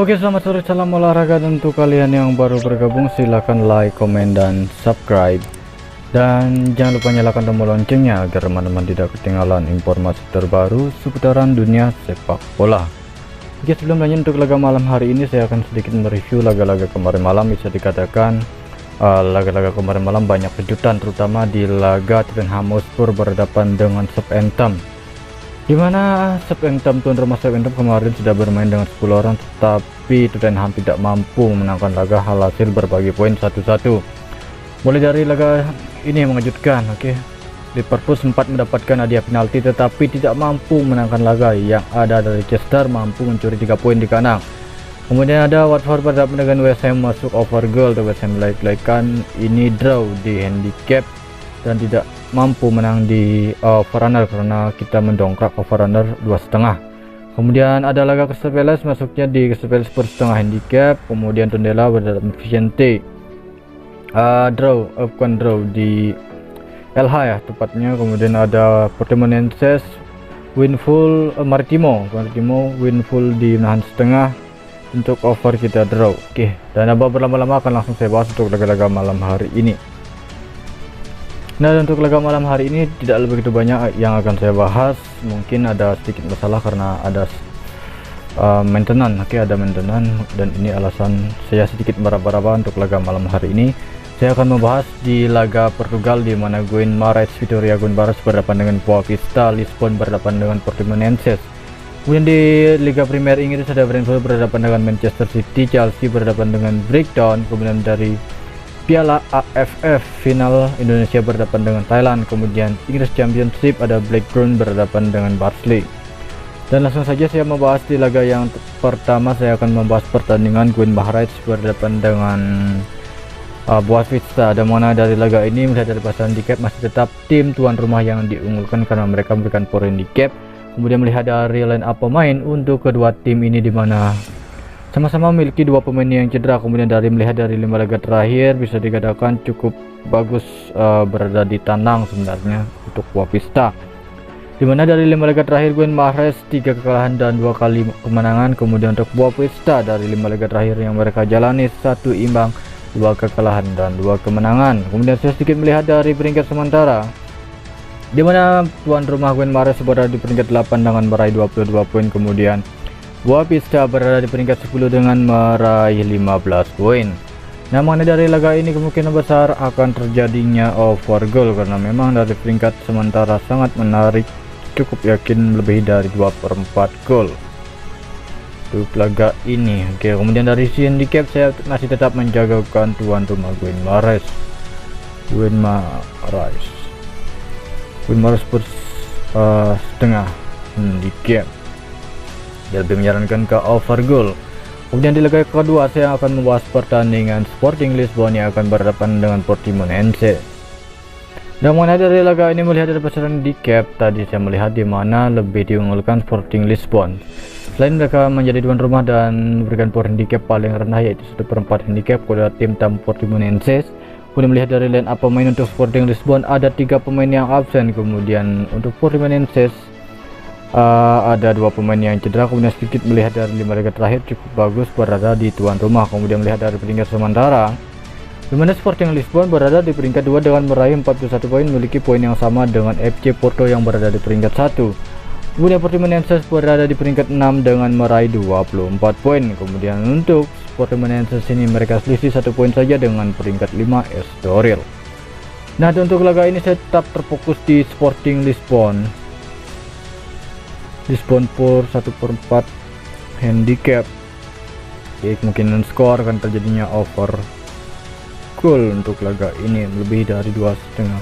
Oke, selamat sore, salam olahraga. Dan untuk kalian yang baru bergabung, silahkan like, komen, dan subscribe. Dan jangan lupa nyalakan tombol loncengnya agar teman-teman tidak ketinggalan informasi terbaru seputaran dunia sepak bola. Oke, sebelum lanjut untuk laga malam hari ini, saya akan sedikit mereview laga-laga kemarin malam. Bisa dikatakan laga-laga kemarin malam banyak kejutan, terutama di laga Tottenham Hotspur berhadapan dengan Southampton, dimana Southampton tuan rumah Southampton kemarin sudah bermain dengan 10 orang, tetapi Tottenham tidak mampu memenangkan laga, hasil berbagi poin 1-1. Mulai dari laga ini mengejutkan. Liverpool sempat mendapatkan hadiah penalti tetapi tidak mampu menangkan laga. Yang ada dari Leicester mampu mencuri 3 poin di kandang. Kemudian ada Watford berhadapan dengan West Ham, masuk over goal. West Ham like-likekan, ini draw di handicap dan tidak mampu menang di overrunner karena kita mendongkrak overrunner 2,5. Kemudian ada laga Crystal Palace, masuknya di Crystal Palace per setengah handicap. Kemudian Tondela berhadapan Vicente, bukan draw di LH ya tepatnya. Kemudian ada Portimonense Winful Maritimo Winful di menahan setengah, untuk over kita draw. Dan apa berlama-lama akan langsung saya bahas untuk laga-laga malam hari ini. Nah, untuk laga malam hari ini tidak begitu banyak yang akan saya bahas. Mungkin ada sedikit masalah karena ada maintenance. Ada maintenance, dan ini alasan saya sedikit meraba-raba untuk laga malam hari ini. Saya akan membahas di laga Portugal, di mana Guimarães Vitória Guimarães berhadapan dengan Boa Vista, Lisbon berhadapan dengan Portimonense. Kemudian di Liga Premier Inggris ada Brentford berhadapan dengan Manchester City, Chelsea berhadapan dengan Brighton. Kemudian dari Piala AFF final, Indonesia berhadapan dengan Thailand. Kemudian Inggris Championship ada Blackburn berhadapan dengan Barnsley. Dan langsung saja saya membahas di laga yang pertama. Saya akan membahas pertandingan Guimarães berhadapan dengan Boa Vista. Dan mana dari laga ini melihat dari pasar handicap masih tetap tim tuan rumah yang diunggulkan karena mereka memberikan power handicap. Kemudian melihat dari line up pemain untuk kedua tim ini, dimana sama-sama memiliki 2 pemain yang cedera. Kemudian melihat dari 5 laga terakhir bisa dikatakan cukup bagus berada di tandang sebenarnya untuk Boa Vista, dimana dari 5 laga terakhir Guimarães 3 kekalahan dan 2 kali kemenangan. Kemudian untuk Boa Vista dari 5 laga terakhir yang mereka jalani 1 imbang, 2 kekalahan dan 2 kemenangan. Kemudian saya sedikit melihat dari peringkat sementara, dimana tuan rumah Guimarães berada di peringkat 8 dengan meraih 22 poin. Kemudian Boa Vista berada di peringkat 10 dengan meraih 15 poin. Namun dari laga ini kemungkinan besar akan terjadinya over goal karena memang dari peringkat sementara sangat menarik, cukup yakin lebih dari 2/4 gol untuk laga ini. Kemudian dari si handicap saya masih tetap menjagakan tuan rumah Guimarães per setengah handicap. Dia lebih menyarankan ke over goal. Kemudian di laga kedua saya akan membahas pertandingan Sporting Lisbon yang akan berhadapan dengan Portimonense. Dan mana dari laga ini melihat dari pasaran handicap, tadi saya melihat di mana lebih diunggulkan Sporting Lisbon. Selain mereka menjadi tuan rumah dan memberikan power handicap paling rendah yaitu 1/4 handicap kepada tim tamu Portimonense. Kemudian melihat dari line up pemain untuk Sporting Lisbon ada 3 pemain yang absen. Kemudian untuk Portimonense ada 2 pemain yang cedera. Kemudian sedikit melihat dari 5 laga terakhir cukup bagus berada di tuan rumah. Kemudian melihat dari peringkat sementara, dimana Sporting Lisbon berada di peringkat 2 dengan meraih 41 poin, memiliki poin yang sama dengan FC Porto yang berada di peringkat 1. Kemudian Portimonense berada di peringkat 6 dengan meraih 24 poin. Kemudian untuk Portimonense ini mereka selisih 1 poin saja dengan peringkat 5 Estoril. Nah, dan untuk laga ini saya tetap terfokus di Sporting Lisbon per 1/4 handicap. Kemungkinan skor akan terjadinya over goal untuk laga ini lebih dari 2,5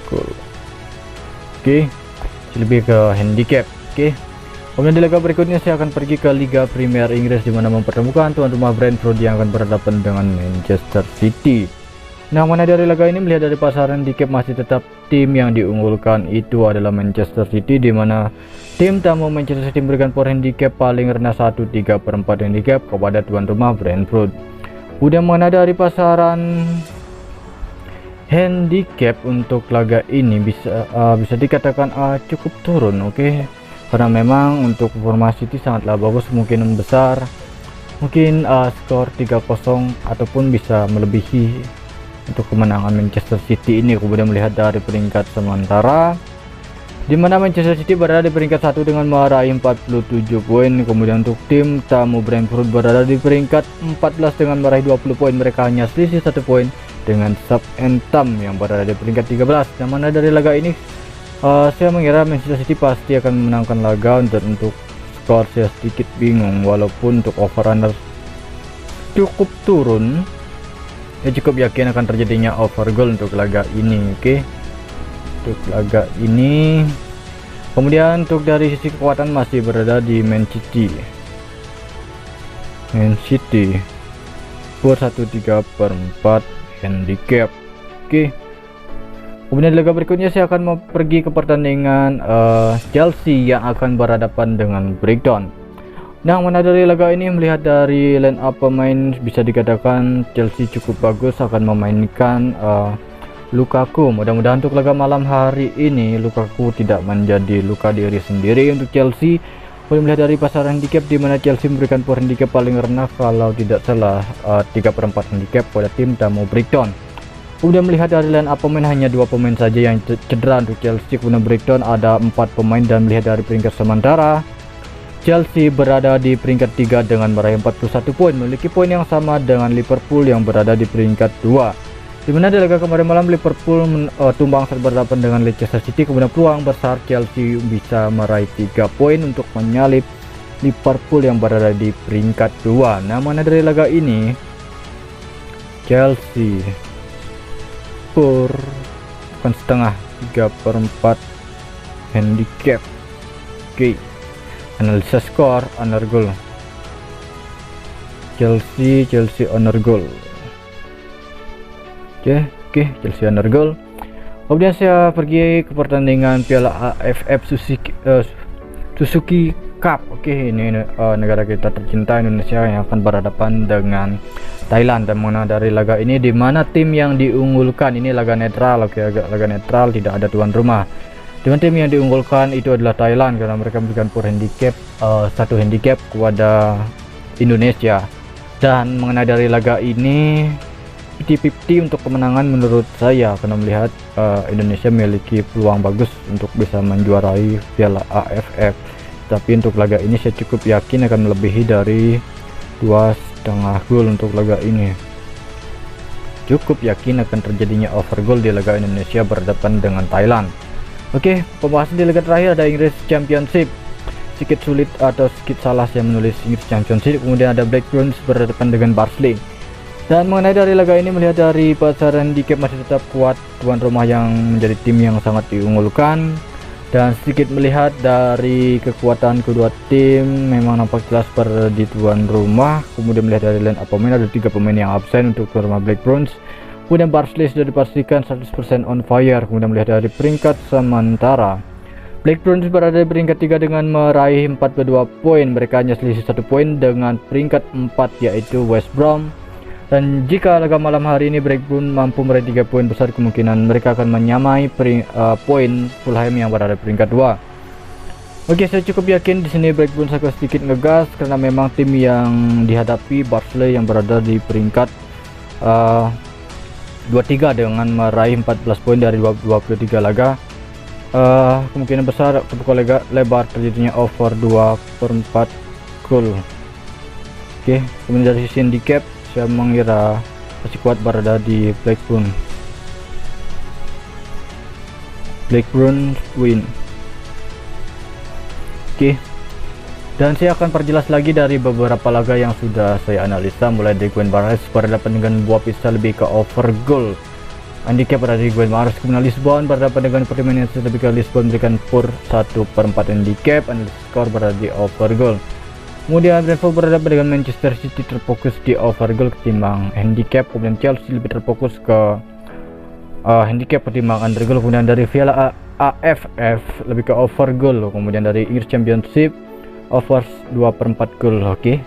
goal. Lebih ke handicap. Kemudian di laga berikutnya saya akan pergi ke Liga Premier Inggris, di mana mempertemukan tuan rumah Brentford yang akan berhadapan dengan Manchester City. Nah, mana dari laga ini melihat dari pasaran handicap masih tetap tim yang diunggulkan itu adalah Manchester City, di mana tim tamu Manchester City memberikan power handicap paling rendah 1/3/4 handicap kepada tuan rumah Brentford. Kemudian mana dari pasaran handicap untuk laga ini bisa dikatakan cukup turun. karena memang untuk performa City sangatlah bagus, mungkin besar, mungkin skor 3-0 ataupun bisa melebihi untuk kemenangan Manchester City ini. Kemudian melihat dari peringkat sementara, di mana Manchester City berada di peringkat 1 dengan meraih 47 poin. Kemudian untuk tim tamu Brentford berada di peringkat 14 dengan meraih 20 poin. Mereka hanya selisih 1 poin dengan Southampton yang berada di peringkat 13. Yang mana dari laga ini saya mengira Manchester City pasti akan memenangkan laga. Untuk skor saya sedikit bingung, walaupun untuk over under cukup turun, saya cukup yakin akan terjadinya over goal untuk laga ini. Oke, untuk laga ini. Kemudian untuk dari sisi kekuatan masih berada di Man City skor 1/3/4 handicap. Oke, kemudian di laga berikutnya saya akan mau pergi ke pertandingan Chelsea yang akan berhadapan dengan Brighton. Nah, mana dari laga ini melihat dari line up pemain bisa dikatakan Chelsea cukup bagus, akan memainkan Lukaku. Mudah-mudahan untuk laga malam hari ini Lukaku tidak menjadi luka diri sendiri untuk Chelsea. Boleh melihat dari pasar handicap, di mana Chelsea memberikan power handicap paling rendah kalau tidak salah 3/4 handicap pada tim tamu Brighton. Kemudian melihat dari line up pemain, hanya 2 pemain saja yang cedera untuk Chelsea. Kemudian Brighton ada 4 pemain, dan melihat dari peringkat sementara Chelsea berada di peringkat 3 dengan meraih 41 poin, memiliki poin yang sama dengan Liverpool yang berada di peringkat 2. Dimana di laga kemarin malam Liverpool tumbang saat berhadapan dengan Leicester City. Kemudian peluang besar Chelsea bisa meraih 3 poin untuk menyalip Liverpool yang berada di peringkat 2. Nah, mana dari laga ini Chelsea skor bukan setengah 3/4 handicap. Oke, analisa skor under goal. Chelsea under goal. Oke, Chelsea under goal. Kemudian saya pergi ke pertandingan Piala AFF Suzuki Cup. Oke, ini negara kita tercinta Indonesia yang akan berhadapan dengan Thailand. Dan mana dari laga ini, di mana tim yang diunggulkan, ini laga netral. Oke, agak laga netral, tidak ada tuan rumah. Dengan tim yang diunggulkan itu adalah Thailand, karena mereka memberikan power handicap 1 handicap kepada Indonesia. Dan mengenai dari laga ini 50-50 untuk kemenangan menurut saya, karena melihat Indonesia memiliki peluang bagus untuk bisa menjuarai Piala AFF. Tapi untuk laga ini saya cukup yakin akan melebihi dari 2,5 gol untuk laga ini. Cukup yakin akan terjadinya over goal di laga Indonesia berhadapan dengan Thailand. Oke, pembahasan di laga terakhir ada Inggris Championship. Sedikit sulit atau sedikit salah saya menulis Inggris Championship. Kemudian ada Blackburn berhadapan dengan Barnsley. Dan mengenai dari laga ini, melihat dari pasar handicap masih tetap kuat tuan rumah yang menjadi tim yang sangat diunggulkan. Dan sedikit melihat dari kekuatan kedua tim, memang nampak jelas pada di tuan rumah. Kemudian melihat dari line up pemain, ada 3 pemain yang absen untuk tuan rumah Blackburn. Kemudian Barnsley sudah dipastikan 100% on fire. Kemudian melihat dari peringkat sementara, Blackburn berada di peringkat 3 dengan meraih 42 poin. Mereka hanya selisih 1 poin dengan peringkat 4 yaitu West Brom. Dan jika laga malam hari ini Blackburn mampu meraih 3 poin, besar kemungkinan mereka akan menyamai poin Fulham yang berada di peringkat 2. Oke, saya cukup yakin di sini Blackburn agak sedikit ngegas, karena memang tim yang dihadapi Barnsley yang berada di peringkat 23 dengan meraih 14 poin dari 23 laga. Kemungkinan besar terbuka lebar terjadinya over 2/4 gol. Oke, kemudian dari sisi handicap saya mengira masih kuat berada di Blackburn win. Oke, dan saya akan perjelas lagi dari beberapa laga yang sudah saya analisa, mulai dari Gwen Mahrez berhadapan dengan Boavista lebih ke over goal, handicap berada di Gwen Mahrez. Kemudian Lisbon berhadapan dengan Portimonense lebih ke Lisbon memberikan per 1/4 handicap, analis skor berada di over goal. Kemudian Brentford berhadapan dengan Manchester City terfokus di over goal ketimbang handicap. Kemudian Chelsea lebih terfokus ke handicap ketimbang under goal. Kemudian dari Piala AFF lebih ke over goal. Kemudian dari Inggris Championship over 2/4 goal. Oke,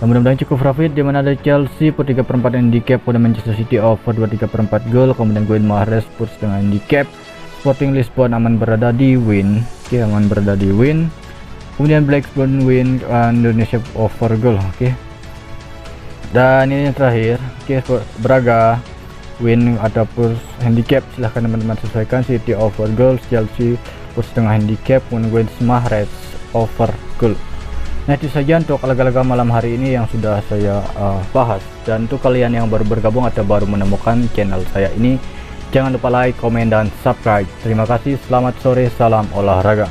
mudah-mudahan cukup profit, dimana ada Chelsea per 3/4 handicap, kemudian Manchester City over 2/3/4 goal. Kemudian Gwen Mahrez Spurs dengan handicap. Sporting Lisbon aman berada di win. Oke, aman berada di win. kemudian Blackburn win Indonesia over goal. Oke. Dan ini yang terakhir, oke, Braga win ataupun handicap, silahkan teman-teman sesuaikan. City over goal, Chelsea plus setengah handicap, kemudian Mahrez over goal. Nah, itu saja untuk laga-laga malam hari ini yang sudah saya bahas. Dan untuk kalian yang baru bergabung atau baru menemukan channel saya ini, jangan lupa like, komen, dan subscribe. Terima kasih, selamat sore, salam olahraga.